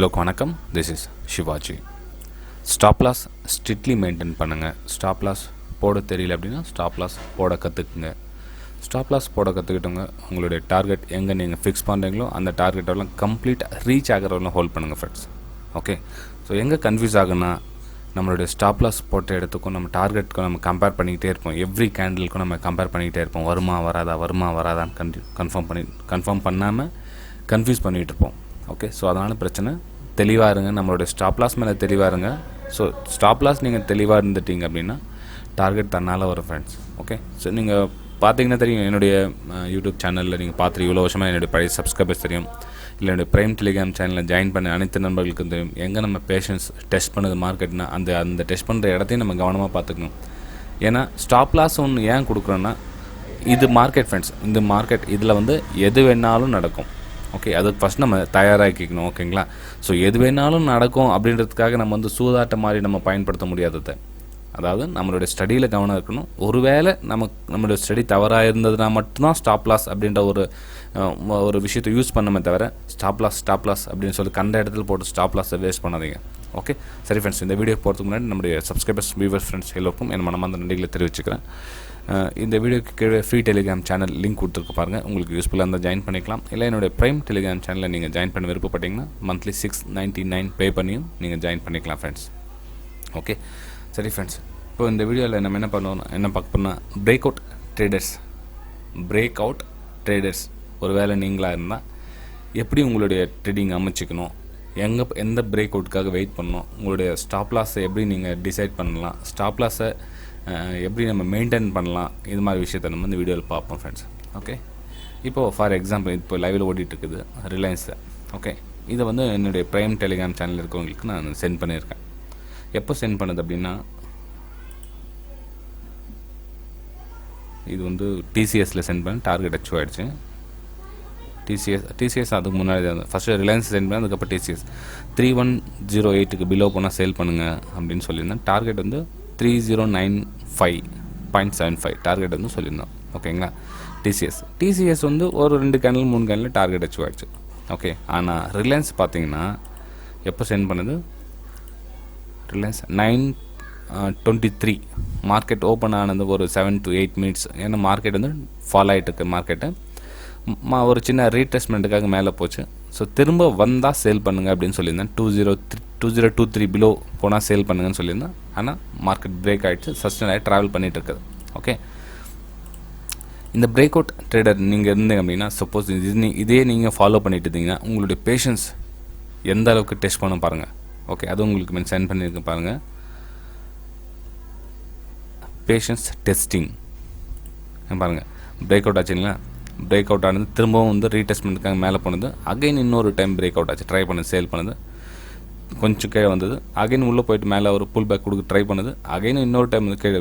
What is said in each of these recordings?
Hello வணக்கம், this is Shivaji. Stop loss strictly maintain பண்ணுங்க. Stop loss போட தெரியல அப்படின்னா stop loss போட கற்றுக்குங்க. Stop loss போட கற்றுக்கிட்டோங்க உங்களுடைய டார்கெட் எங்கே நீங்கள் ஃபிக்ஸ் பண்ணுறீங்களோ அந்த டார்கெட்டெல்லாம் கம்ப்ளீட்டாக ரீச் ஆகிறவங்களும் ஹோல்ட் பண்ணுங்கள் ஃப்ரெண்ட்ஸ். ஓகே, ஸோ எங்கே கன்ஃபியூஸ் ஆகுன்னா நம்மளுடைய ஸ்டாப் லாஸ் போட்ட இடத்துக்கும் நம்ம டார்கெட்டுக்கும் நம்ம கம்பேர் பண்ணிக்கிட்டே இருப்போம். எவ்ரி கேண்டிலுக்கும் நம்ம கம்பேர் பண்ணிக்கிட்டே இருப்போம். வருமா வராதான்னு கன்ஃபார்ம் பண்ணாமல் கன்ஃபியூஸ் பண்ணிகிட்டு இருப்போம். ஓகே, ஸோ அதனால் பிரச்சனை. தெளிவாக இருங்க, நம்மளுடைய ஸ்டாப் லாஸ் மேலே தெளிவாக இருங்க. ஸோ ஸ்டாப் லாஸ் நீங்கள் தெளிவாக இருந்துட்டீங்க அப்படின்னா டார்கெட் தன்னால் வரும் ஃப்ரெண்ட்ஸ். ஓகே, ஸோ நீங்கள் பார்த்தீங்கன்னா தெரியும், என்னுடைய யூடியூப் சேனலில் நீங்கள் பார்த்துட்டு இவ்வளோ வருஷமாக என்னுடைய பழைய சப்ஸ்கிரைபர்ஸ் தெரியும், இல்லை என்னுடைய ப்ரைம் டெலிகிராம் சேனலில் ஜாயின் பண்ண அனைத்து நண்பர்களுக்கும் தெரியும் எங்கே நம்ம பேஷன்ஸ் டெஸ்ட் பண்ணுது மார்க்கெட்னா அந்த டெஸ்ட் பண்ணுற இடத்தையும் நம்ம கவனமாக பார்த்துக்கணும். ஏன்னா ஸ்டாப் லாஸ் ஒன்று ஏன் கொடுக்குறோன்னா, இது மார்க்கெட் ஃப்ரெண்ட்ஸ், இந்த மார்க்கெட் இதில் எது வேணாலும் நடக்கும். ஓகே, அதுக்கு ஃபஸ்ட் நம்ம தயாராகிக்கணும். ஓகேங்களா, ஸோ எது வேணாலும் நடக்கும் அப்படின்றதுக்காக நம்ம சூதாட்ட மாதிரி நம்ம பயன்படுத்த முடியாததை. அதாவது நம்மளுடைய ஸ்டடியில் கவனம் இருக்கணும். ஒருவேளை நம்மளுடைய ஸ்டடி தவறாக இருந்ததுன்னா மட்டும்தான் ஸ்டாப் லாஸ் அப்படின்ற ஒரு விஷயத்தை யூஸ் பண்ணமே தவிர ஸ்டாப் லாஸ் அப்படின்னு சொல்லி கண்ட இடத்துல போட்டு ஸ்டாப் லாஸை வேஸ்ட் பண்ணாதீங்க. ஓகே, சரி ஃப்ரெண்ட்ஸ், இந்த வீடியோ போகிறதுக்கு முன்னாடி நம்முடைய சப்ஸ்கிரைபர்ஸ் வியூவர்ஸ் ஃப்ரெண்ட்ஸ் எல்லோருக்கும் என் மனமார்ந்த நன்றிகளை தெரிவிச்சுக்கிறேன். இந்த வீடியோக்கு கீழே ஃப்ரீ டெலிகிராம் சேனல் லிங்க் கொடுத்துருக்கு பாருங்கள். உங்களுக்கு யூஸ்ஃபுல்லாக இருந்தால் ஜாயின் பண்ணிக்கலாம். இல்லை என்னுடைய ப்ரைம் டெலிகிராம் சேனலில் நீங்கள் ஜாயின் பண்ண விருப்பப்பட்டீங்கன்னா மந்த்லி $6.99 பே பண்ணியும் நீங்கள் ஜாயின் பண்ணிக்கலாம் ஃப்ரெண்ட்ஸ். ஓகே, சரி ஃப்ரெண்ட்ஸ், இப்போ இந்த வீடியோவில் நம்ம என்ன பார்க்க போனால் பிரேக் அவுட் ட்ரேடர்ஸ் ஒரு வேளை நீங்களாக இருந்தால் எப்படி உங்களுடைய ட்ரேடிங் அமைச்சிக்கணும், எந்த பிரேக் அவுட்டுக்காக வெயிட் பண்ணணும், உங்களுடைய ஸ்டாப் லாஸை எப்படி நீங்கள் டிசைட் பண்ணலாம், ஸ்டாப் லாஸை எப்படி நம்ம மெயின்டைன் பண்ணலாம், இது மாதிரி விஷயத்தை நம்ம இந்த வீடியோவில் பார்ப்போம் ஃப்ரெண்ட்ஸ். ஓகே, இப்போது ஃபார் எக்ஸாம்பிள் இப்போ லைவில் ஓடிட்டுருக்குது ரிலையன்ஸு. ஓகே, இதை என்னுடைய ப்ரைம் டெலிகிராம் சேனல் இருக்கவங்களுக்கு நான் சென்ட் பண்ணியிருக்கேன். எப்போ சென்ட் பண்ணுது அப்படின்னா, இது டிசிஎஸில் சென்ட் பண்ணி டார்கெட் அச்சீவ் ஆகிடுச்சு. டிசிஎஸ் அதுக்கு முன்னாடி ஃபஸ்ட்டு ரிலையன்ஸ் சென்ட் பண்ணி அதுக்கப்புறம் டிசிஎஸ் 3108க்கு பிலோ போனால் சேல் பண்ணுங்கள் அப்படின்னு சொல்லியிருந்தேன். டார்கெட் 3095.75 டார்கெட் சொல்லியிருந்தோம். ஓகேங்களா, டிசிஎஸ் ஒரு 2 கேண்டில் 3 கேண்டில் டார்கெட் அச்சீவ் ஆகிடுச்சு. ஓகே, ஆனால் ரிலையன்ஸ் பார்த்தீங்கன்னா எப்போ சென்ட் பண்ணுது, ரிலையன்ஸ் 9:23 மார்க்கெட் ஓப்பன் ஆனது ஒரு 7 to 8 மினிட்ஸ். ஏன்னா மார்க்கெட் ஃபால் ஆகிட்டு இருக்கு. மார்க்கெட்டை ஒரு சின்ன ரீட்ரெஸ்மெண்ட்டுக்காக மேலே போச்சு. ஸோ திரும்ப வந்தால் சேல் பண்ணுங்கள் அப்படின்னு சொல்லியிருந்தேன். 2023 பிலோ போனால் சேல் பண்ணுங்கன்னு சொல்லியிருந்தேன். ஆனால் மார்க்கெட் பிரேக் ஆகிடுச்சு, சஸ்டெயின் ஆகி ட்ராவல் பண்ணிகிட்டு இருக்குது. ஓகே, இந்த பிரேக் அவுட் ட்ரேடர் நீங்கள் இருந்தீங்க அப்படின்னா, சப்போஸ் இதே நீங்கள் ஃபாலோ பண்ணிட்டு இருந்தீங்கன்னா உங்களுடைய பேஷன்ஸ் எந்த அளவுக்கு டெஸ்ட் பண்ண பாருங்கள். ஓகே, அதுவும் உங்களுக்கு சென்ட் பண்ணியிருக்க பாருங்கள். பேஷன்ஸ் டெஸ்டிங் பாருங்கள். பிரேக் அவுட் ஆச்சுங்களா, பிரேக் அவுட் ஆனது திரும்பவும் ரீடெஸ்ட்மெண்ட்டுக்காக மேலே போனது. அகைன் இன்னொரு டைம் பிரேக் அவுட் ஆச்சு, ட்ரை பண்ணது, சேல் பண்ணது, கொஞ்சம் கீழே வந்தது. அகைன் உள்ளே போயிட்டு மேலே ஒரு புல் பேக் கொடுக்க ட்ரை பண்ணது. அகைன் இன்னொரு டைம் கீழே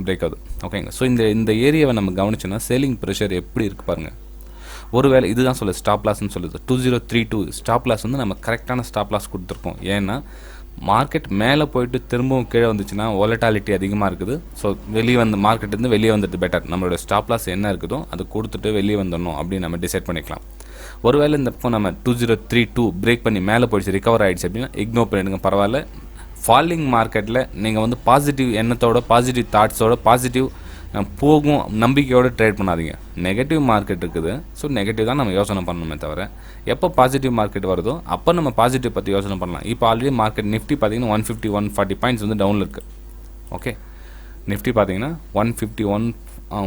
பிரேக் ஆகுது. ஓகேங்க, ஸோ இந்த ஏரியாவை நம்ம கவனிச்சோன்னா சேலிங் ப்ரெஷர் எப்படி இருக்குது பாருங்கள். ஒருவேளை இதுதான் சொல்லுது ஸ்டாப் லாஸ்ன்னு சொல்லுது. 2032 ஸ்டாப் லாஸ் நம்ம கரெக்டான ஸ்டாப் லாஸ் கொடுத்துருக்கோம். ஏன்னா மார்க்கெட் மேலே போயிட்டு திரும்பவும் கீழே வந்துச்சுன்னா வாலட்டாலிட்டி அதிகமாக இருக்குது. ஸோ மார்க்கெட் வெளியே வந்துட்டு பெட்டர். நம்மளோட ஸ்டாப் லாஸ் என்ன இருக்குதோ அதை கொடுத்துட்டு வெளியே வந்துடணும் அப்படின்னு நம்ம டிசைட் பண்ணிக்கலாம். ஒருவேளை இந்த பக்கம் நம்ம 2032 பிரேக் பண்ணி மேலே போயிடுச்சு, ரிகவர் ஆகிடுச்சு அப்படின்னா இக்னோர் பண்ணிடுங்க, பரவாயில்ல. ஃபாலிங் மார்க்கெட்டில் நீங்கள் பாசிட்டிவ் எண்ணத்தோட, பாசிட்டிவ் தாட்ஸோட, பாசிட்டிவ் போகும் நம்பிக்கையோடு ட்ரேட் பண்ணாதீங்க. நெகட்டிவ் மார்க்கெட் இருக்குது, ஸோ நெகட்டிவ் தான் நம்ம யோசனை பண்ணணுமே தவிர, எப்போ பாசிட்டிவ் மார்க்கெட் வருதோ அப்போ நம்ம பாசிட்டிவ் பற்றி யோசனை பண்ணலாம். இப்போ ஆல்ரெடி மார்க்கெட் நிஃப்டி பார்த்தீங்கன்னா 150-140 பாயிண்ட்ஸ் டவுனில் இருக்குது. ஓகே, நிஃப்டி பார்த்தீங்கன்னா 151,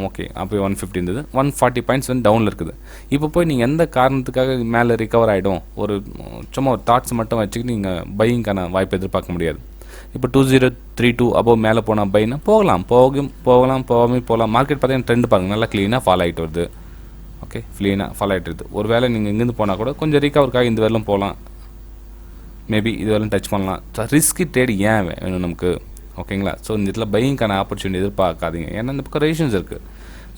ஓகே, அப்போ 150 இருந்தது, 140 பாயிண்ட்ஸ் டவுனில் இருக்குது. இப்போ போய் நீங்கள் எந்த காரணத்துக்காக மேலே ரிகவர் ஆகிடும் சும்மா ஒரு தாட்ஸ் மட்டும் வச்சுக்கிட்டு நீங்கள் பையிங்கான வாய்ப்பு எதிர்பார்க்க முடியாது. இப்போ 2032 அபோவ் மேலே போனால் பைனா போகலாம், போகாமல் போகலாம். மார்க்கெட் பார்த்தீங்கன்னா ட்ரெண்ட் பாருங்கள், நல்லா க்ளீனாக ஃபால் ஆகிட்டு வருது. ஓகே, க்ளீனாக ஃபால் ஆகிட்டு இருக்குது. ஒரு வேளை நீங்கள் இங்கேருந்து போனால் கூட கொஞ்சம் ரிகவருக்காக இந்த வேலையும் போகலாம், மேபி இது வேலையும் டச் பண்ணலாம். ரிஸ்கி ட்ரேட் ஏன் வேணும் நமக்கு? ஓகேங்களா, ஸோ இந்த இடத்துல பையிங்கான ஆப்பர்ச்சுனிட்டி எதிர்பார்க்காதீங்க. ஏன்னா இந்த பக்கம் ரேஷன்ஸ் இருக்குது.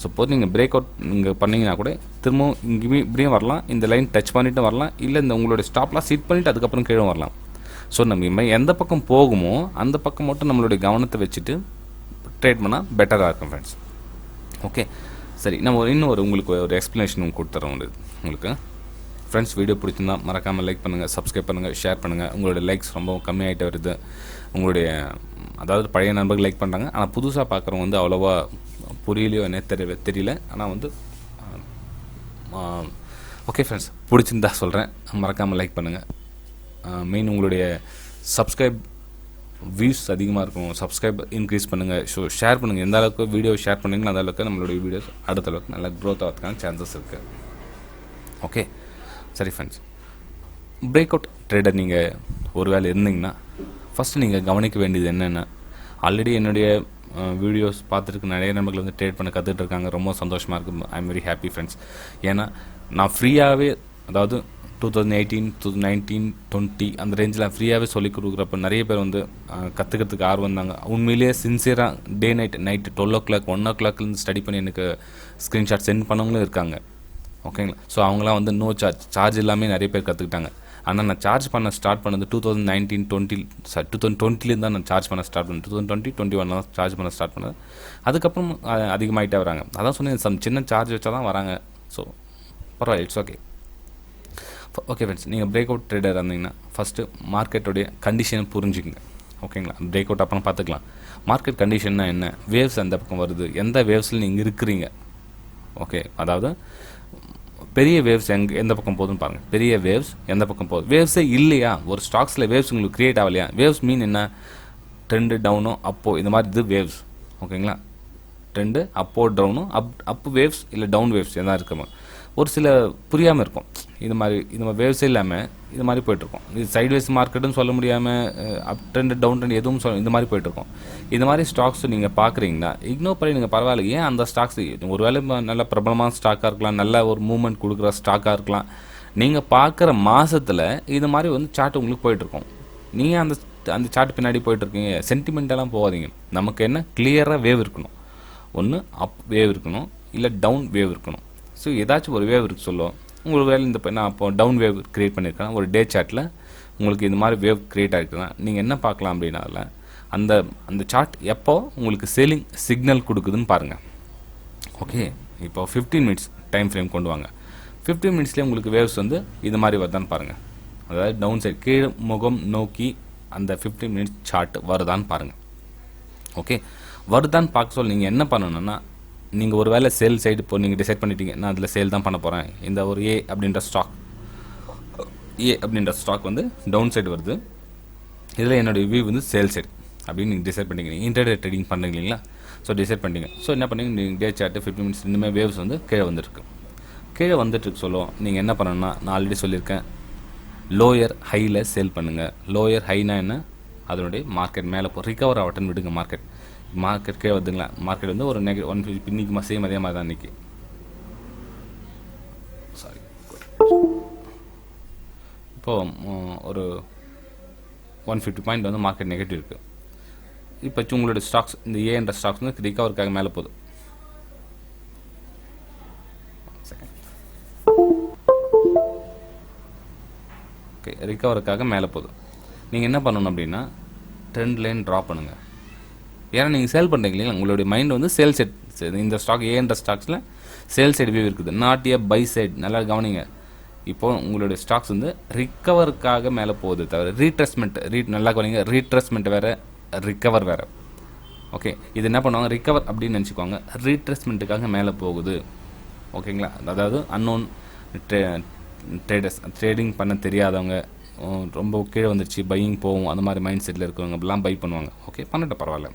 சப்போஸ் நீங்கள் பிரேக் அவுட் நீங்கள் பண்ணிங்கன்னா கூட திரும்பவும் இங்கேயும் இப்படியும் வரலாம், இந்த லைன் டச் பண்ணிவிட்டு வரலாம், இல்லை இந்த உங்களுடைய ஸ்டாப் லாஸ் ஹிட் பண்ணிவிட்டு அதுக்கப்புறம் கீழே வரலாம். ஸோ நம்ம எந்த பக்கம் போகுமோ அந்த பக்கம் மட்டும் நம்மளுடைய கவனத்தை வச்சுட்டு ட்ரேட் பண்ணால் பெட்டராக இருக்கும் ஃப்ரெண்ட்ஸ். ஓகே, சரி, நம்ம இன்னும் உங்களுக்கு ஒரு எக்ஸ்ப்ளனேஷன் கொடுத்துறோம் உங்களுக்கு. ஃப்ரெண்ட்ஸ் வீடியோ பிடிச்சிருந்தா மறக்காமல் லைக் பண்ணுங்கள், சப்ஸ்கிரைப் பண்ணுங்கள், ஷேர் பண்ணுங்கள். உங்களுடைய லைக்ஸ் ரொம்ப கம்மியாகிட்டு வருது. உங்களுடைய அதாவது பழைய நண்பர்கள் லைக் பண்ணுறாங்க, ஆனால் புதுசாக பார்க்குறவங்க வந்து அவ்வளோவா புரியலையோ என்ன தெரியல. ஆனால் வந்து ஓகே ஃப்ரெண்ட்ஸ், பிடிச்சிருந்தா சொல்கிறேன், மறக்காமல் லைக் பண்ணுங்கள். மெயின் உங்களுடைய சப்ஸ்கிரைப் வியூஸ் அதிகமாக இருக்கும், சப்ஸ்கிரைப் இன்க்ரீஸ் பண்ணுங்கள். ஸோ ஷேர் பண்ணுங்கள். எந்த அளவுக்கு வீடியோ ஷேர் பண்ணுறீங்களோ அந்த அளவுக்கு நம்மளுடைய வீடியோஸ் அடுத்த அளவுக்கு நல்லா க்ரோத் ஆகிறதுக்கான சான்சஸ் இருக்குது. ஓகே சரி ஃப்ரெண்ட்ஸ், பிரேக் அவுட் ட்ரேடர் நீங்கள் ஒரு வேளை இருந்தீங்கன்னா ஃபஸ்ட்டு நீங்கள் கவனிக்க வேண்டியது என்னென்னா, ஆல்ரெடி என்னுடைய வீடியோஸ் பார்த்துருக்கு நிறைய நண்பர்கள் வந்து ட்ரேட் பண்ண கற்றுட்டு இருக்காங்க. ரொம்ப சந்தோஷமாக இருக்குது. I am very happy friends. ஏன்னா நான் ஃப்ரீயாகவே, அதாவது 2018, 2019, 20 அந்த ரேஞ்சில் ஃப்ரீயாகவே சொல்லிக் கொடுக்குறப்ப நிறைய பேர் வந்து கற்றுக்கிறதுக்கு ஆர்வம் இருந்தாங்க. உண்மையிலேயே சின்சியராக டே நைட்டு 12 o'clock 1 o'clockலேருந்து ஸ்டடி பண்ணி எனக்கு ஸ்க்ரீன்ஷாட் சென்ட் பண்ணவங்களும் இருக்காங்க. ஓகேங்களா? ஸோ அவங்களாம் வந்து நோ சார்ஜ் இல்லாமல் நிறைய பேர் கற்றுக்கிட்டாங்க. ஆனால் நான் சார்ஜ் பண்ண ஸ்டார்ட் பண்ணது 2019, 2020 தான் நான் சார்ஜ் பண்ண ஸ்டார்ட் பண்ணேன். 2020, 2021 தான் சார்ஜ் பண்ண ஸ்டார்ட் பண்ணது. அதுக்கப்புறம் அதிகமாகிட்டே வராங்க. அதான் சொன்னேன், சின்ன சார்ஜ் வச்சா தான் வராங்க. ஸோ பரவாயில்ல, இட்ஸ் ஓகே. ஓகே ஃப்ரெண்ட்ஸ், நீங்கள் பிரேக் அவுட் ட்ரேடர் இருந்தீங்கன்னா ஃபஸ்ட்டு மார்க்கெட்டோடைய கண்டிஷனை புரிஞ்சுக்கங்க. ஓகேங்களா? பிரேக் அவுட் அப்புறம் பார்த்துக்கலாம். மார்க்கெட் கண்டிஷன்னா என்ன, வேவ்ஸ் எந்த பக்கம் வருது, எந்த வேவ்ஸில் நீங்கள் இருக்கிறீங்க. ஓகே, அதாவது பெரிய வேவ்ஸ் எந்த பக்கம் போகுதுன்னு பாருங்கள். பெரிய வேவ்ஸ் எந்த பக்கம் போகுது, வேவ்ஸே இல்லையா, ஒரு ஸ்டாக்ஸில் வேவ்ஸ் உங்களுக்கு க்ரியேட் ஆகலையா. வேவ்ஸ் மீன் என்ன, ட்ரெண்டு டவுனோ அப்போ இந்த மாதிரி இது வேவ்ஸ். ஓகேங்களா? ட்ரெண்டு அப்போ டவுனோ அப் வேவ்ஸ் இல்லை டவுன் வேவ்ஸ் எதாவது இருக்குமா. ஒரு சில புரியாமல் இருக்கும். இது மாதிரி வேவ்ஸே இல்லாமல் இது மாதிரி போய்ட்டுருக்கோம். இது சைட்வேஸ் மார்க்கெட்டுன்னு சொல்ல முடியாமல் அப் ட்ரெண்டு டவுன் ட்ரெண்ட் எதுவும் இந்த மாதிரி போய்ட்டுருக்கோம். இது மாதிரி ஸ்டாக்ஸ் நீங்கள் பார்க்குறீங்கன்னா இக்னோர் பண்ணி நீங்கள் பரவாயில்ல. ஏன் அந்த ஸ்டாக்ஸ் ஒரு வேளை நல்ல பிரபலமான ஸ்டாக்காக இருக்கலாம், நல்ல ஒரு மூவ்மெண்ட் கொடுக்குற ஸ்டாக்காக இருக்கலாம். நீங்கள் பார்க்குற மாதத்தில் இது மாதிரி வந்து சார்ட் உங்களுக்கு போய்ட்டுருக்கோம். நீங்கள் அந்த சார்ட் பின்னாடி போய்ட்டுருக்கீங்க. சென்டிமெண்டெல்லாம் போகாதீங்க. நமக்கு என்ன, கிளியராக வேவ் இருக்கணும். ஒன்று அப் வேவ் இருக்கணும், இல்லை டவுன் வேவ் இருக்கணும். ஸோ ஏதாச்சும் ஒரு வேவ் இருக்கு சொல்லுவோம். உங்களுக்கு வேலை இந்த நான் அப்போ டவுன் வேவ் க்ரியேட் பண்ணியிருக்கேன். ஒரு டே சார்ட்டில் உங்களுக்கு இந்த மாதிரி வேவ் க்ரியேட் ஆகிருக்குன்னா நீங்கள் என்ன பார்க்கலாம் அப்படின்னா, அதில் அந்த சார்ட் எப்போ உங்களுக்கு சேலிங் சிக்னல் கொடுக்குதுன்னு பாருங்கள். ஓகே, இப்போ 15 மினிட்ஸ் டைம் ஃப்ரேம் கொண்டு வாங்க. 15 மினிட்ஸ்லேயே உங்களுக்கு வேவ்ஸ் வந்து இது மாதிரி வருதான்னு பாருங்கள். அதாவது டவுன் சைட் கீழ் முகம் நோக்கி அந்த 15 மினிட்ஸ் சார்ட் வருதான்னு பாருங்கள். ஓகே, வருதான்னு பார்க்க சொல்ல நீங்கள் என்ன பண்ணணுன்னா, நீங்கள் ஒரு வேளை சேல் சைடு இப்போ நீங்கள் டிசைட் பண்ணிட்டீங்க, நான் அதில் சேல் தான் பண்ண போகிறேன். இந்த ஒரு ஏ அப்படின்ற ஸ்டாக் வந்து டவுன் சைடு வருது, இதில் என்னுடைய வியூ வந்து சேல் சைடு அப்படின்னு நீங்கள் டிசைட் பண்ணிக்கிறீங்க. இன்டர்டே ட்ரேடிங் பண்ணுறீங்க இல்லைங்களா? ஸோ டிசைட் பண்ணிங்க. ஸோ என்ன பண்ணீங்க, நீங்கள் டே சார்ட்டு 15 மினிட்ஸ் இன்னுமே வேவ்ஸ் வந்து கீழே வந்துட்டுருக்கு சொல்லுவோம். நீங்கள் என்ன பண்ணணும்னா, நான் ஆல்ரெடி சொல்லியிருக்கேன், லோயர் ஹையில் சேல் பண்ணுங்கள். லோயர் ஹைனா என்ன, அதனுடைய மார்க்கெட் மேலே ரிகவர் ஆகட்டுன்னு விடுங்க. மார்க்கெட் கீழே வருதுங்களா, மார்க்கெட் வந்து ஒரு நெகட்டிவ் 150 இன்னைக்கு சேம் அதே மாதிரி தான் இன்றைக்கி. சாரி, இப்போது ஒரு 150 பாயிண்ட் வந்து மார்க்கெட் நெகட்டிவ் இருக்குது. இப்போ உங்களுடைய ஸ்டாக்ஸ், இந்த ஏன்ற ஸ்டாக்ஸ் வந்து ரிகவருக்காக மேலே போகுது. ஓகே, ரிகவருக்காக மேலே போகுது. நீங்கள் என்ன பண்ணணும் அப்படின்னா, ட்ரெண்ட் லைன் ட்ரா பண்ணுங்கள். ஏன்னா நீங்கள் சேல் பண்ணுறீங்க இல்லைங்களா, உங்களுடைய மைண்ட் வந்து சேல் சைட், இந்த ஸ்டாக் ஏன்ற ஸ்டாக்ஸில் சேல் சைடு வியூ இருக்குது, நாட் ஏ பை சைட். நல்லா கவனிங்க. இப்போது உங்களுடைய ஸ்டாக்ஸ் வந்து ரிகவருக்காக மேலே போகுது தவிர ரீட்ரெஸ்மெண்ட், நல்லா கவனிங்க, ரீட்ரெஸ்மெண்ட் வேறு, ரிகவர் வேறு. ஓகே, இது என்ன பண்ணுவாங்க, ரிகவர் அப்படின்னு நினச்சிக்குவாங்க, ரீட்ரெஸ்மெண்ட்டுக்காக மேலே போகுது. ஓகேங்களா? அதாவது அன்னோன் ட்ரேடர்ஸ், ட்ரேடிங் பண்ண தெரியாதவங்க, ரொம்ப கீழே வந்துருச்சு பையிங் போகும் அந்த மாதிரி மைண்ட் செட்டில் இருக்கிறவங்க அப்படிலாம் பை பண்ணுவாங்க. ஓகே, பண்ணட்டும், பரவாயில்ல.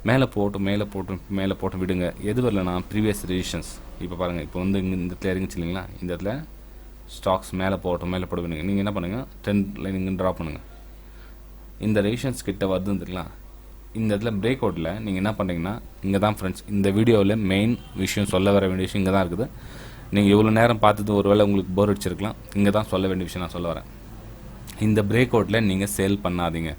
மேலே போட்டு விடுங்க. எது வரலனா ப்ரீவியஸ் ரெசிஸ்டன்ஸ். இப்போ பாருங்கள், இப்போ வந்து இந்த இடத்துல இறங்கிச்சு இல்லைங்களா, இந்த இடத்துல ஸ்டாக்ஸ் மேலே போட்டு விடுங்க. நீங்கள் என்ன பண்ணுங்கள், ட்ரெண்ட் லைன் இங்கே ட்ரா பண்ணுங்கள். இந்த ரெசிஸ்டன்ஸ் கிட்ட வருதுன்னு தெரியலாம். இந்த இடத்துல பிரேக் அவுட்டில் நீங்கள் என்ன பண்ணுறீங்கன்னா, இங்கே தான் ஃப்ரெண்ட்ஸ் இந்த வீடியோவில் மெயின் விஷயம், சொல்ல வர வேண்டிய விஷயம் இங்கே தான் இருக்குது. நீங்கள் இவ்வளோ நேரம் பார்த்தது ஒரு வேளை உங்களுக்கு போர் அடிச்சிருக்கலாம். இங்கே தான் சொல்ல வேண்டிய விஷயம் நான் சொல்ல வரேன். இந்த பிரேக் அவுட்டில் நீங்கள் சேல் பண்ணாதீங்க.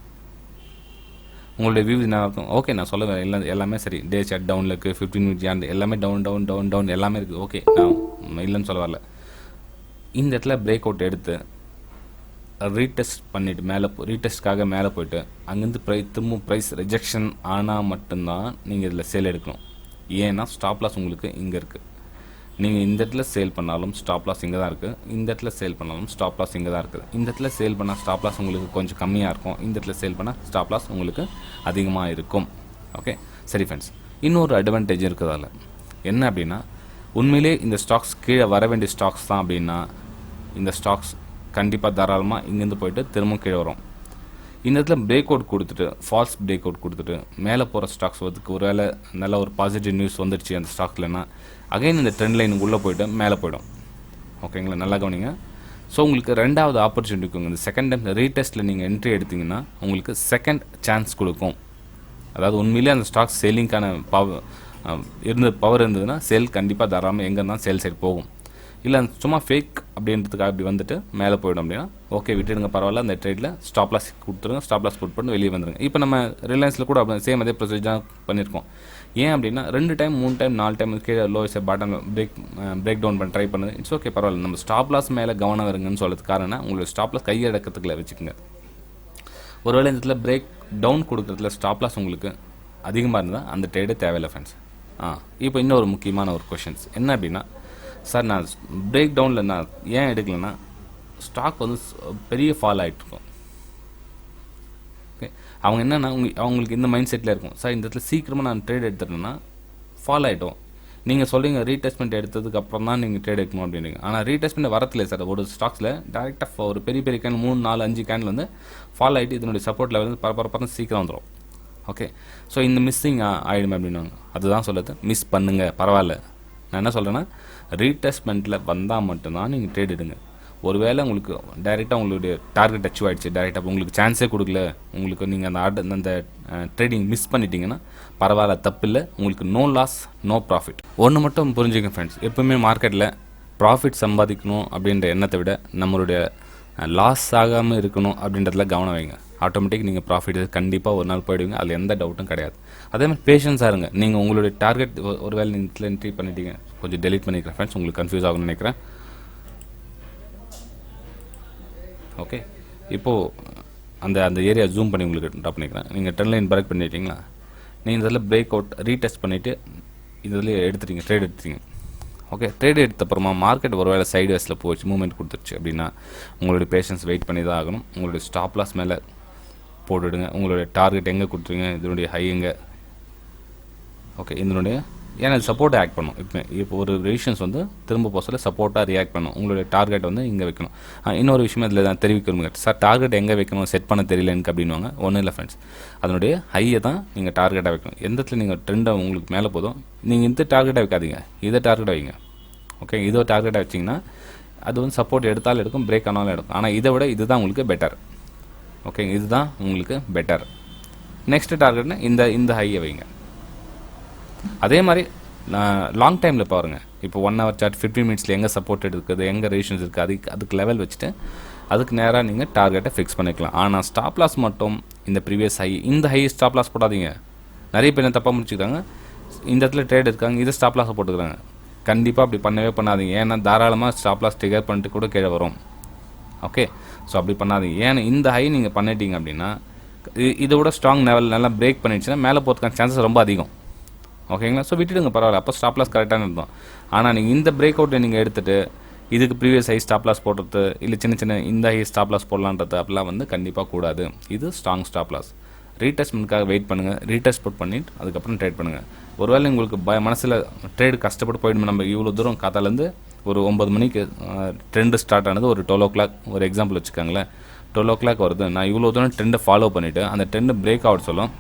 உங்களுடைய வியூ என்ன இருக்கும், ஓகே நான் சொல்ல வரேன், எல்லாமே சரி. டே சார்ட் டவுனில் இருக்குது, 15 மினிட்ஸ் எல்லாமே டவுன் எல்லாமே இருக்குது. ஓகே, நான் இல்லைன்னு சொல்ல வரல. இந்த இடத்துல பிரேக் அவுட் எடுத்து ரீடெஸ்ட் பண்ணிவிட்டு ரீடெஸ்ட்காக மேலே போய்ட்டு அங்கேருந்து திரும்ப ப்ரைஸ் ரிஜெக்ஷன் ஆனால் மட்டும்தான் நீங்கள் இதில் சேல் எடுக்கணும். ஏன்னா ஸ்டாப் லாஸ் உங்களுக்கு இங்கே இருக்குது. நீங்கள் இந்த இடத்துல சேல் பண்ணாலும் ஸ்டாப் லாஸ் இங்கே தான் இருக்குது, இந்த இடத்துல சேல் பண்ணாலும் ஸ்டாப் லாஸ் இங்கே தான் இருக்குது. இந்த இடத்துல சேல் பண்ணால் ஸ்டாப் லாஸ் உங்களுக்கு கொஞ்சம் கம்மியாக இருக்கும், இந்த இடத்துல சேல் பண்ணால் ஸ்டாப் லாஸ் உங்களுக்கு அதிகமாக இருக்கும். ஓகே சரி ஃப்ரெண்ட்ஸ், இன்னொரு அட்வான்டேஜ் இருக்குதால என்ன அப்படின்னா, உண்மையிலே இந்த ஸ்டாக்ஸ் கீழே வர வேண்டிய ஸ்டாக்ஸ் தான் அப்படின்னா இந்த ஸ்டாக்ஸ் கண்டிப்பாக தாராளமாக இங்கேருந்து போயிட்டு திரும்ப கீழே வரும். இந்த இடத்துல பிரேக் அவுட் கொடுத்துட்டு ஃபால்ஸ் பிரேக் அவுட் கொடுத்துட்டு மேலே போகிற ஸ்டாக்ஸ் வந்துக்கு ஒரு வேளை நல்ல ஒரு பாசிட்டிவ் நியூஸ் வந்துடுச்சு அந்த ஸ்டாக்லன்னா அகைன் இந்த ட்ரெண்ட் லைனுக்கு உள்ளே போய்ட்டு மேலே போய்டும். ஓகேங்களா, நல்லா கவனிங்க. ஸோ உங்களுக்கு ரெண்டாவது ஆப்பர்ச்சுனிட்டி இருக்குங்க. இந்த செகண்ட் டைம் ரீடெஸ்ட்டில் நீங்கள் என்ட்ரி எடுத்திங்கன்னா உங்களுக்கு செகண்ட் சான்ஸ் கொடுக்கும். அதாவது உண்மையிலே அந்த ஸ்டாக்ஸ் சேலிங்கான பவர் இருந்ததுன்னா சேல் கண்டிப்பாக தாராளமாக எங்கே இருந்தால் சேல் சைடு போகும். இல்லை சும்மா ஃபேக் அப்படின்றதுக்காக அப்படி வந்துட்டு மேலே போய்டும் அப்படின்னா ஓகே விட்டுடுங்க, பரவாயில்ல, அந்த ட்ரேடில் ஸ்டாப் லாஸ் கொடுத்துருங்க, ஸ்டாப் லாஸ் போட்டு வெளியே வந்துடுங்க. இப்போ நம்ம ரிலையன்ஸில் கூட சேம் அதே ப்ரொசீஜர் பண்ணியிருக்கோம். ஏன் அப்படின்னா 2 டைம் 3 டைம் 4 டைம் கீழே லோயஸ்ட் பாட்டம் பிரேக் டவுன் பண்ண ட்ரை பண்ணுது. இட்ஸ் ஓகே, பரவாயில்ல, நம்ம ஸ்டாப் லாஸ் மேலே கவனம் வருங்கன்னு சொல்கிறதுக்கு காரணம் உங்களோட ஸ்டாப் லாஸ் கையடக்கத்துக்குள்ள வச்சுக்கோங்க. ஒருவேளை இந்த இடத்துல பிரேக் டவுன் கொடுக்குறதுல ஸ்டாப் லாஸ் உங்களுக்கு அதிகமாக இருந்தால் அந்த ட்ரேடு தேவையில்லை ஃப்ரெண்ட்ஸ். இப்போ இன்னொரு முக்கியமான ஒரு கொஷின்ஸ் என்ன அப்படின்னா, சார் நான் பிரேக் டவுனில் நான் ஏன் எடுக்கலைன்னா ஸ்டாக் வந்து பெரிய ஃபால் ஆகிட்ருக்கும். ஓகே, அவங்க என்னென்னா அவங்களுக்கு இந்த மைண்ட் செட்டில் இருக்கும், சார் இந்த இடத்துல சீக்கிரமாக நான் ட்ரேட் எடுத்துட்டேன்னா ஃபால் ஆகிட்டோம். நீங்கள் சொல்கிறீங்க ரீடெஸ்ட்மெண்ட் எடுத்ததுக்கு அப்புறம் தான் நீங்கள் ட்ரேட் எடுக்கணும் அப்படின்றீங்க. ஆனால் ரீடெஸ்ட்மெண்ட் வரத்தில்லை சார். ஒரு ஸ்டாக்ஸில் டேரெக்டாக ஒரு பெரிய பெரிய கேன் 3 4 5 கேனில் வந்து ஃபால் ஆகிட்டு இதனுடைய சப்போர்ட் லெவல் வந்து பரபரப்பாக சீக்கிரம் வந்துடும். ஓகே, ஸோ இந்த மிஸ்ஸிங் ஆகிடும் அப்படின்வாங்க. அதுதான் சொல்லுது, மிஸ் பண்ணுங்கள், பரவாயில்ல. நான் என்ன சொல்கிறேன்னா ரீடெஸ்ட்மெண்ட்டில் வந்தால் மட்டும்தான் நீங்கள் ட்ரேட் எடுங்க. ஒருவேளை உங்களுக்கு டைரெக்டாக உங்களுடைய டார்கெட் அச்சீவ் ஆகிடுச்சு, டைரெக்டாக உங்களுக்கு சான்ஸே கொடுக்கல, உங்களுக்கு நீங்கள் அந்த ட்ரேடிங் மிஸ் பண்ணிட்டீங்கன்னா பரவாயில்ல, தப்பில்லை, உங்களுக்கு நோ லாஸ் நோ ப்ராஃபிட். ஒன்று மட்டும் புரிஞ்சுக்கங்க ஃப்ரெண்ட்ஸ், எப்பவுமே மார்க்கெட்டில் ப்ராஃபிட் சம்பாதிக்கணும் அப்படின்ற எண்ணத்தை விட நம்மளுடைய லாஸ் ஆகாமல் இருக்கணும் அப்படின்றதுல கவனம் வைங்க. ஆட்டோமேட்டிக் நீங்கள் ப்ராஃபிட் கண்டிப்பாக ஒரு நாள் போயிடுவீங்க, அதில் எந்த டவுட்டும் கிடையாது. அதே மாதிரி பேஷன்ஸாக இருங்க. நீங்கள் உங்களுடைய டார்கெட் ஒரு வேளை நீங்கள் என்ட்ரி பண்ணிட்டீங்க, கொஞ்சம் டெலிட் பண்ணிக்கிறேன் ஃப்ரெண்ட்ஸ், உங்களுக்கு கன்ஃபியூஸ் ஆகும்னு நினைக்கிறேன். ஓகே, இப்போது அந்த ஏரியா ஜூம் பண்ணி உங்களுக்கு ட்ராப் பண்ணிக்கிறேன். நீங்கள் ட்ரெண்ட் லைன் பிரேக் பண்ணிட்டீங்களா, நீங்கள் இதில் பிரேக் அவுட் ரீடெஸ்ட் பண்ணிவிட்டு இதில் எடுத்துட்டீங்க, ட்ரேட் எடுத்துட்டீங்க. ஓகே, ட்ரேட் எடுத்த அப்புறமா மார்க்கெட் ஒரு வேளை சைடு வேஸில் போச்சு, மூவ்மெண்ட் கொடுத்துருச்சு அப்படின்னா உங்களுடைய பேஷன்ஸ் வெயிட் பண்ணி தான் ஆகணும். உங்களுடைய ஸ்டாப் லாஸ் மேலே போட்டுவிடுங்க. உங்களுடைய டார்கெட் எங்கே கொடுத்துருங்க, இதனுடைய ஹை எங்கே, ஓகே இதனுடைய ஏன்னா சப்போர்ட்டை ஆக்ட் பண்ணும். இப்போ ஒரு ரெசிஷன்ஸ் வந்து திரும்ப போக சப்போர்ட்டாக ரியாக்ட் பண்ணும். உங்களுடைய டார்கெட் வந்து இங்கே வைக்கணும். இன்னொரு விஷயம் இதில் தான் தெரிவிக்கணுங்க, சார் டார்கெட் எங்கே வைக்கணும் செட் பண்ண தெரியல எனக்கு அப்படின்வாங்க. ஒன்றும் இல்லை ஃப்ரெண்ட்ஸ், அதனுடைய ஹையை தான் நீங்கள் டார்கெட்டாக வைக்கணும். எந்த இடத்துல நீங்கள் ட்ரெண்டை உங்களுக்கு மேலே போதும் நீங்கள் இந்த டார்கெட்டாக வைக்காதீங்க, இதை டார்கெட் வைங்க. ஓகே, இதோ டார்கெட்டாக வச்சிங்கன்னா அது வந்து சப்போர்ட் எடுத்தாலும் எடுக்கும், பிரேக் ஆனாலும் எடுக்கும். ஆனால் இதை விட இதுதான் உங்களுக்கு பெட்டர். ஓகே, இதுதான் உங்களுக்கு பெட்டர். நெக்ஸ்ட் டார்கெட்னா இந்த ஹையை வைங்க. அதே மாதிரி லாங் டைமில் பாருங்கள், இப்போ 1 ஹவர் சார்ட் 15 மினிட்ஸில் எங்கே சப்போர்ட் இருக்குது, எங்கே ரெசிஸ்டன்ஸ் இருக்குது, அதுக்கு லெவல் வச்சுட்டு அதுக்கு நேராக நீங்கள் டார்கெட்டை ஃபிக்ஸ் பண்ணிக்கலாம். ஆனால் ஸ்டாப் லாஸ் மட்டும் இந்த ப்ரீவியஸ் ஹை, இந்த ஹை ஸ்டாப் லாஸ் போடாதீங்க. நிறைய பேர் தப்பாக முடிச்சுக்கிறாங்க, இந்த இடத்துல ட்ரேட் இருக்காங்க, இதை ஸ்டாப் லாஸை போட்டுக்கிறாங்க. கண்டிப்பாக அப்படி பண்ணவே பண்ணாதீங்க. ஏன்னா தாராளமாக ஸ்டாப் லாஸ் ட்ரிகர் பண்ணிட்டு கூட கீழே வரும். ஓகே, ஸோ அப்படி பண்ணாதீங்க. ஏன்னா இந்த ஹை நீங்கள் பண்ணிட்டீங்க அப்படின்னா இதை விட ஸ்ட்ராங் லெவல் நல்லா பிரேக் பண்ணிடுச்சுன்னா மேலே போகிறதுக்கான சான்சஸ் ரொம்ப அதிகம். ஓகேங்களா, ஸோ விட்டுடுங்க, பரவாயில்ல, அப்போ ஸ்டாப் லாஸ் கரெக்டான இருந்தோம். ஆனால் நீங்கள் இந்த பிரேக் அவுட்டை நீங்கள் எடுத்துகிட்டு இதுக்கு ப்ரீவியஸ் ஹை ஸ்டாப் லாஸ் போடுறது, இல்லை சின்ன இந்த ஹை ஸ்டாப் லாஸ் போடலான்றது அப்படிலாம் வந்து கண்டிப்பாக கூடாது. இது ஸ்ட்ராங் ஸ்டாப் லாஸ். ரீடெஸ்ட்மெண்ட்காக வெயிட் பண்ணுங்கள், ரீடெஸ்ட் பண்ணிட்டு அதுக்கப்புறம் ட்ரேட் பண்ணுங்கள். ஒருவேளை உங்களுக்கு மனசில் ட்ரேடு கஷ்டப்பட்டு போயிடும், நம்ம இவ்வளோ தூரம் காத்தாலேருந்து ஒரு 9 மணிக்கு ட்ரெண்டு ஸ்டார்ட் ஆனது, ஒரு 12 o'clock ஒரு எக்ஸாம்பிள் வச்சுக்காங்களேன், 12 o'clock வருது, நான் இவ்வளோ தூரம் ட்ரெண்டை ஃபாலோ பண்ணிவிட்டு அந்த ட்ரெண்டு பிரேக் அவுட் சொல்லும்,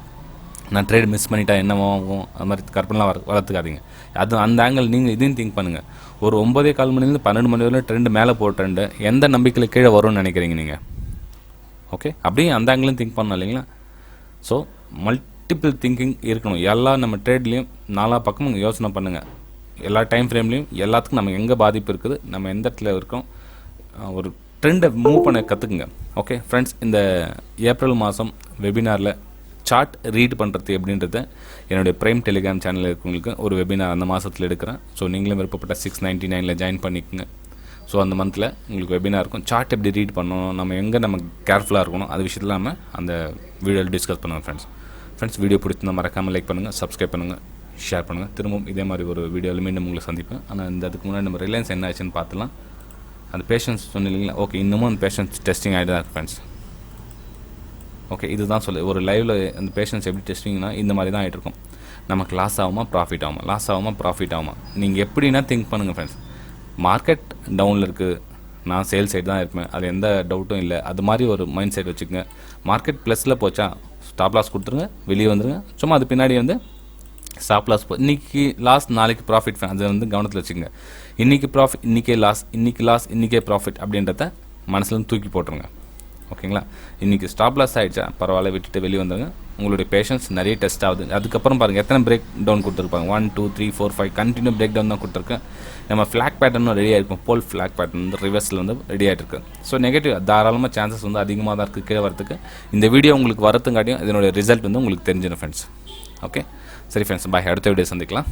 நான் ட்ரேட் மிஸ் பண்ணிட்டா என்னவாகும், அது மாதிரி கற்பனைலாம் வளர்த்துக்காதீங்க. அது அந்த ஆங்கிள் நீங்கள் இதையும் திங்க் பண்ணுங்கள். ஒரு 9:15 மணிலேருந்து 12 மணி வரையும் ட்ரெண்டு மேலே போகிற ட்ரெண்டு எந்த நம்பிக்கையில் கீழே வரும்னு நினைக்கிறீங்க நீங்கள்? ஓகே, அப்படியே அந்த ஆங்கிளும் திங்க் பண்ணணும் இல்லைங்களா? ஸோ மல்டிபிள் திங்கிங் இருக்கணும். எல்லா நம்ம ட்ரேட்லேயும் 4 பக்கமும் யோசனை பண்ணுங்கள். எல்லா டைம் ஃப்ரேம்லேயும் எல்லாத்துக்கும் நம்ம எங்கே பாதிப்பு இருக்குது, நம்ம எந்த இடத்துல இருக்கோம், ஒரு ட்ரெண்டை மூவ் பண்ண கற்றுக்குங்க. ஓகே ஃப்ரெண்ட்ஸ், இந்த ஏப்ரல் மாதம் வெபினாரில் சார்ட் ரீட் பண்ணுறது எப்படின்றத என்னுடைய ப்ரைம் டெலிகிராம் சேனலில் இருக்கவங்களுக்கு ஒரு வெபினார் அந்த மாதத்தில் எடுக்கிறேன். ஸோ நீங்களும் விருப்பப்பட்ட 699 ஜாயின் பண்ணிக்கோங்க. ஸோ அந்த மந்தில் உங்களுக்கு வெபினார் இருக்கும். சார்ட் எப்படி ரீட் பண்ணணும், நம்ம எங்கே நம்ம கேர்ஃபுல்லாக இருக்கணும், அது விஷயத்தில் நம்ம அந்த வீடியோவில் டிஸ்கஸ் பண்ணுவோம் ஃப்ரெண்ட்ஸ். வீடியோ பிடிச்சிருந்தால் மறக்காமல் லைக் பண்ணுங்கள், சப்ஸ்கிரைப் பண்ணுங்கள். ஷேர் பண்ணுங்கள். திரும்பவும் இதே மாதிரி ஒரு வீடியோவில் மீண்டும் உங்களை சந்திப்பேன். ஆனால் அதுக்கு முன்னாடி நம்ம ரிலையன்ஸ் என்ன ஆச்சுன்னு பார்த்துலாம். அந்த பேஷன்ஸ் சொன்னீங்களா, ஓகே, இன்னமும் அந்த பேஷன்ஸ் டெஸ்டிங் ஆகிட்டு தான் இருக்கு ஃப்ரெண்ட்ஸ். ஓகே, இதுதான் சொல்லு ஒரு லைவில் அந்த பேஷன்ஸ் எப்படி டெஸ்டிங்னா இந்த மாதிரி தான் ஆகிட்டு இருக்கும். நமக்கு லாஸ் ஆகுமா ப்ராஃபிட் ஆகுமா, லாஸ் ஆகுமா ப்ராஃபிட் ஆகுமா, நீங்கள் எப்படின்னா திங்க் பண்ணுங்கள் ஃப்ரெண்ட்ஸ். மார்க்கெட் டவுனில் இருக்குது, நான் சேல் சைடு தான் இருப்பேன், அது எந்த டவுட்டும் இல்லை. அது மாதிரி ஒரு மைண்ட் செட் வச்சுக்கோங்க. மார்க்கெட் ப்ளஸில் போச்சா ஸ்டாப் லாஸ் கொடுத்துருங்க, வெளியே வந்துடுங்க. சும்மா அது பின்னாடி வந்து ஸ்டாப் லாஸ் இன்றைக்கி லாஸ் நாளைக்கு ப்ராஃபிட், அதை வந்து கவனத்தில் வச்சுக்கோங்க. இன்றைக்கி ப்ராஃபிட் இன்றைக்கே லாஸ், இன்றைக்கி லாஸ் இன்றைக்கே ப்ராஃபிட் அப்படின்றத மனசுலேருந்து தூக்கி போட்டுருங்க. ஓகேங்களா? இன்றைக்கி ஸ்டாப் லாஸ் ஆகிடுச்சா பரவாயில்ல, விட்டுட்டு வெளியே வந்துடுங்க. உங்களுடைய பேஷன்ஸ் நிறைய டெஸ்ட் ஆகுது. அதுக்கப்புறம் பாருங்கள் எத்தனை பிரேக் டவுன் கொடுத்துருப்பாங்க. 1 2 3 4 5 கண்டினியூ பிரேக் டவுன் தான் கொடுத்துருக்கேன். நம்ம ஃப்ளாக் பேட்டர்னும் ரெடி ஆகிருக்கும். போல் ஃப்ளாக் பேட்டர்ன் வந்து ரிவர்ஸில் வந்து ரெடி ஆகிட்டு இருக்கு. ஸோ நெகட்டிவ் தாராளமாக சான்சஸ் வந்து அதிகமாக தான் இருக்குது கீழே வரதுக்கு. இந்த வீடியோ உங்களுக்கு வரத்துங்காட்டியும் இதனுடைய ரிசல்ட் வந்து உங்களுக்கு தெரிஞ்சிடும் ஃப்ரெண்ட்ஸ். ஓகே, சரி ஃப்ரெண்ட்ஸ், பாய். அடுத்த வீடியோ சந்திக்கலாம்.